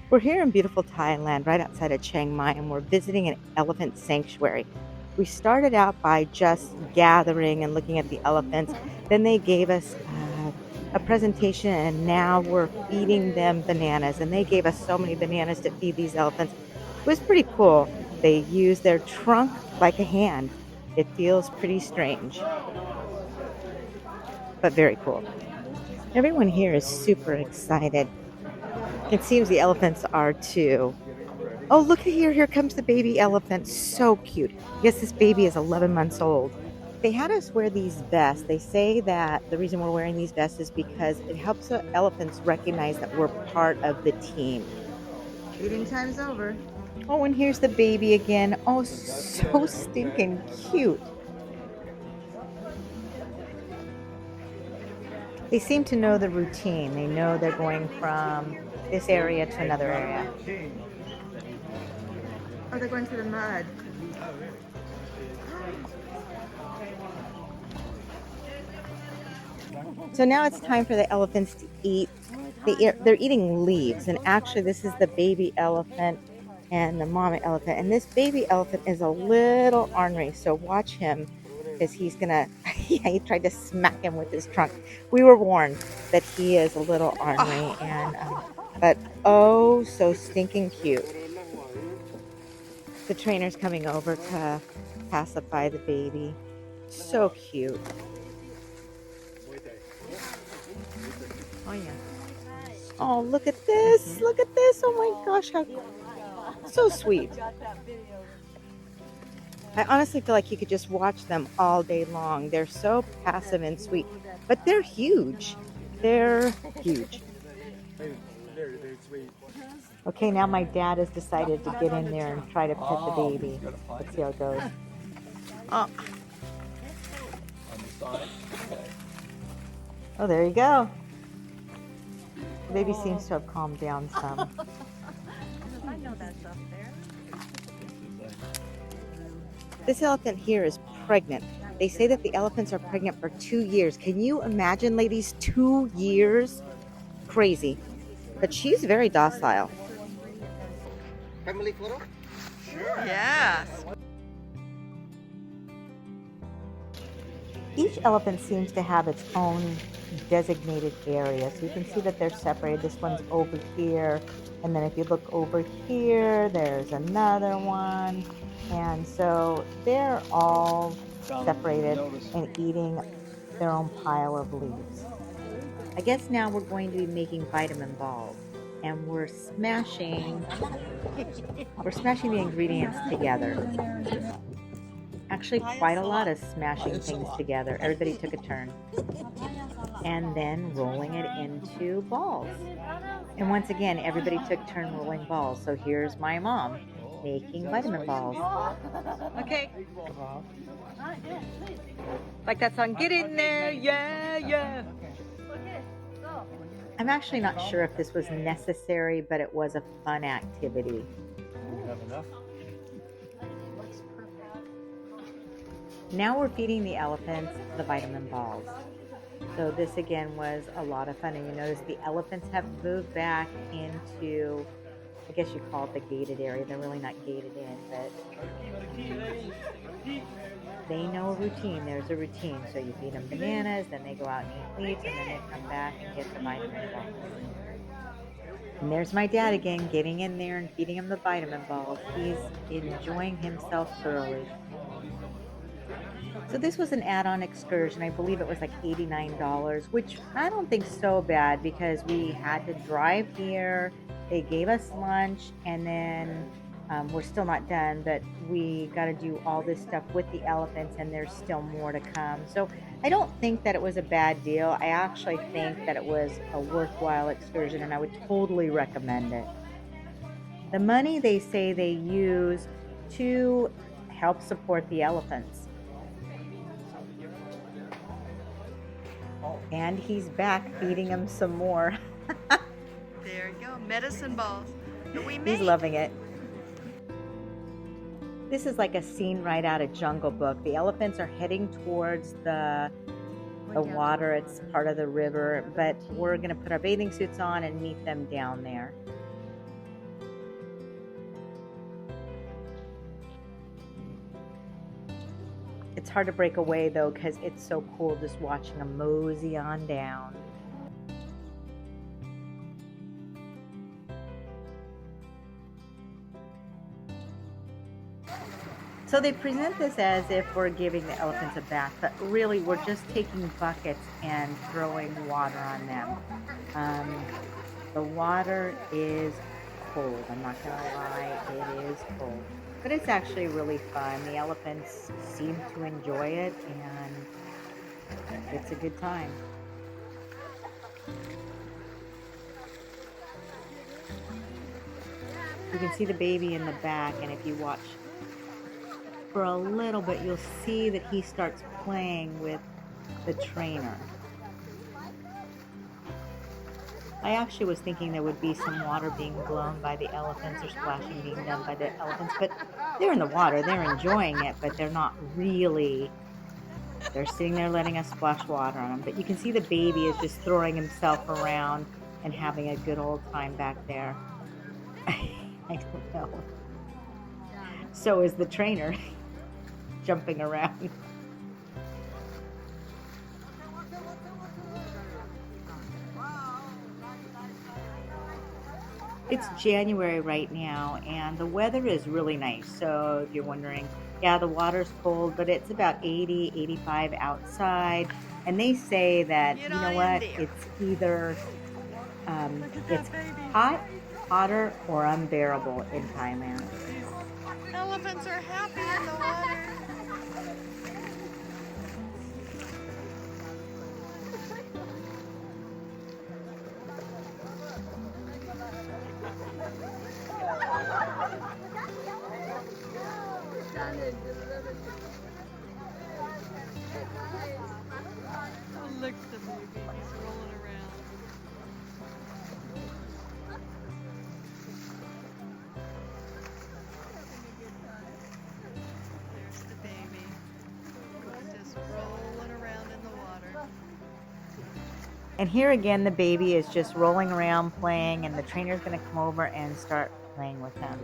We're here in beautiful Thailand, right outside of Chiang Mai, and we're visiting an elephant sanctuary. We started out by just gathering and looking at the elephants. Then they gave us a presentation, and now we're feeding them bananas. And they gave us so many bananas to feed these elephants. It was pretty cool. They use their trunk like a hand. It feels pretty strange, but very cool. Everyone here is super excited. It seems the elephants are too. Oh, look at here. Here comes the baby elephant. So cute. I guess this baby is 11 months old. They had us wear these vests. They say that the reason we're wearing these vests is because it helps the elephants recognize that we're part of the team. Feeding time's over. Oh, and here's the baby again. Oh, so stinking cute. They seem to know the routine. They know they're going from this area to another area. Oh, they're going to the mud. So now it's time for the elephants to eat. They're eating leaves, and actually this is the baby elephant and the mama elephant. And this baby elephant is a little ornery, so watch him because he's gonna, yeah, he tried to smack him with his trunk. We were warned that he is a little ornery, but oh, so stinking cute. The trainer's coming over to pacify the baby. So cute. Oh yeah. Oh, look at this. Look at this. Oh my gosh, how so sweet. I honestly feel like you could just watch them all day long. They're so passive and sweet, but they're huge. They're huge. Okay, now my dad has decided to get in there and try to pet the baby. Let's see how it goes. Oh, oh there you go. The baby seems to have calmed down some. I know that's up there. This elephant here is pregnant. They say that the elephants are pregnant for 2 years. Can you imagine, ladies? 2 years? Crazy. But she's very docile. Family photo? Sure. Yes. Each elephant seems to have its own designated area. So you can see that they're separated. This one's over here. And then if you look over here, there's another one. And so they're all separated and eating their own pile of leaves. I guess now we're going to be making vitamin balls. And we're smashing the ingredients together. Actually, quite a lot of smashing things together. Everybody took a turn. And then rolling it into balls. And once again, everybody took turn rolling balls. So here's my mom making vitamin balls. Okay. Like that song, get in there, yeah, yeah. I'm actually not sure if this was necessary, but it was a fun activity. Now we're feeding the elephants the vitamin balls. So this again was a lot of fun. And you notice the elephants have moved back into, I guess you call it the gated area. They're really not gated in, but they know a routine. There's a routine. So you feed them bananas, then they go out and eat leaves, and then they come back and get the vitamin balls. And there's my dad again, getting in there and feeding him the vitamin balls. He's enjoying himself thoroughly. So this was an add-on excursion. I believe it was like $89, which I don't think so bad because we had to drive here. They gave us lunch, and then we're still not done, but we got to do all this stuff with the elephants, and there's still more to come. So I don't think that it was a bad deal. I actually think that it was a worthwhile excursion, and I would totally recommend it. The money they say they use to help support the elephants. And he's back feeding him some more. There you go. Medicine balls. He's loving it. This is like a scene right out of Jungle Book. The elephants are heading towards the water. It's part of the river, but we're going to put our bathing suits on and meet them down there. It's hard to break away though because it's so cool just watching them mosey on down. So they present this as if we're giving the elephants a bath, but really we're just taking buckets and throwing water on them. The water is cold. I'm not gonna lie, it is cold. But it's actually really fun. The elephants seem to enjoy it and it's a good time. You can see the baby in the back, and if you watch for a little bit, you'll see that he starts playing with the trainer. I actually was thinking there would be some water being blown by the elephants or splashing being done by the elephants, but they're in the water, they're enjoying it, but they're not really, they're sitting there letting us splash water on them. But you can see the baby is just throwing himself around and having a good old time back there. I don't know. So is the trainer jumping around. It's January right now and the weather is really nice. So if you're wondering, yeah, the water's cold, but it's about 80, 85 outside. And they say that, you know what, it's either it's hot, hotter, or unbearable in Thailand. Elephants are happy in the water. Oh, look at the baby. He's rolling around. There's the baby. He's just rolling around in the water. And here again, the baby is just rolling around playing, and the trainer's going to come over and start playing with him.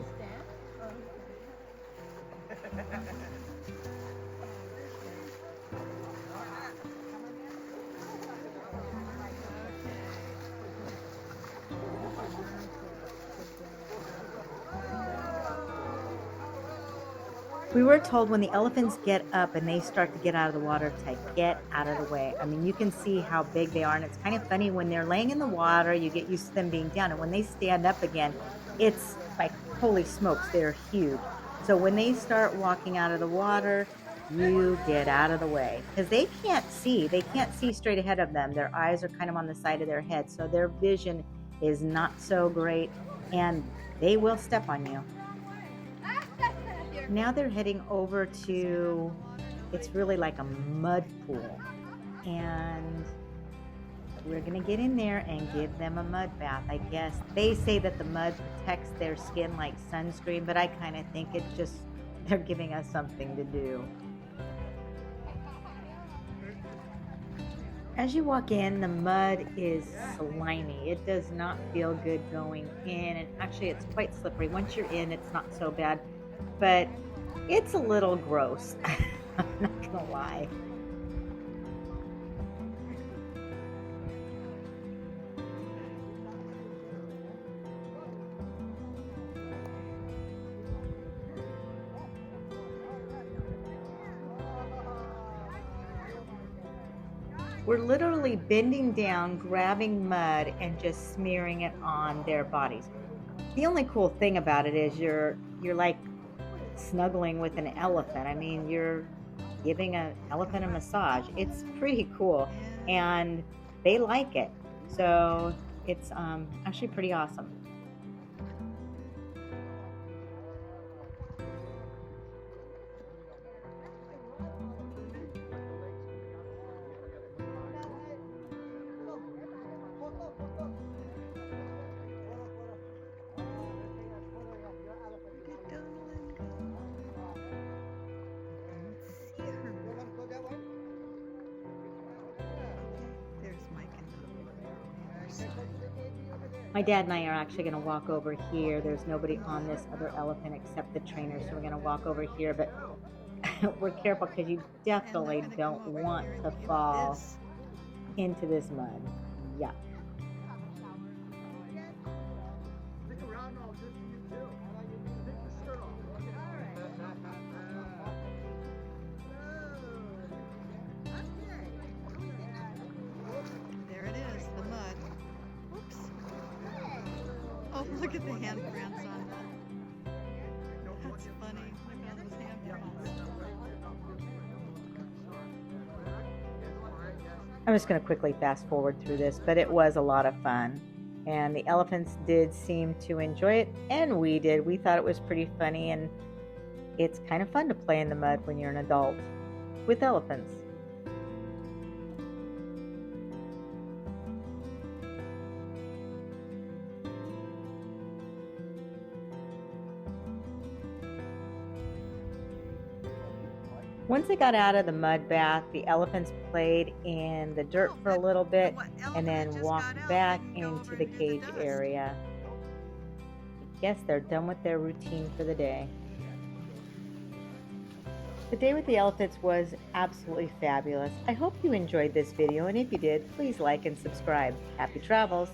We were told when the elephants get up and they start to get out of the water to get out of the way. I mean, you can see how big they are, and it's kind of funny when they're laying in the water, you get used to them being down, and when they stand up again, it's like, holy smokes, they're huge. So when they start walking out of the water, you get out of the way because they can't see straight ahead of them. Their eyes are kind of on the side of their head, so their vision is not so great, and they will step on you. Now they're heading over to, it's really like a mud pool, and we're gonna get in there and give them a mud bath. I guess they say that the mud protects their skin like sunscreen, but I kind of think it's just they're giving us something to do. As you walk in, the mud is slimy. It does not feel good going in, and actually it's quite slippery. Once you're in, it's not so bad, but it's a little gross. I'm not gonna lie. We're literally bending down, grabbing mud, and just smearing it on their bodies. The only cool thing about it is you're like snuggling with an elephant. I mean, you're giving an elephant a massage. It's pretty cool, and they like it. So it's actually pretty awesome. My dad and I are actually going to walk over here. There's nobody on this other elephant except the trainer, so we're going to walk over here. But we're careful because you And they're definitely gonna come don't over want here and to give fall this. into this mud. Yeah. Stick around, I'll just you too. Take the shirt off. There it is, the mud. Whoops. Oh, look at the handprints on that. That's funny. Look at those handprints. I'm just going to quickly fast forward through this, but it was a lot of fun. And the elephants did seem to enjoy it, and we did. We thought it was pretty funny, and it's kind of fun to play in the mud when you're an adult with elephants. Once they got out of the mud bath, the elephants played in the dirt for a little bit and then walked back into the cage area. Yes, they're done with their routine for the day. The day with the elephants was absolutely fabulous. I hope you enjoyed this video, and if you did, please like and subscribe. Happy travels!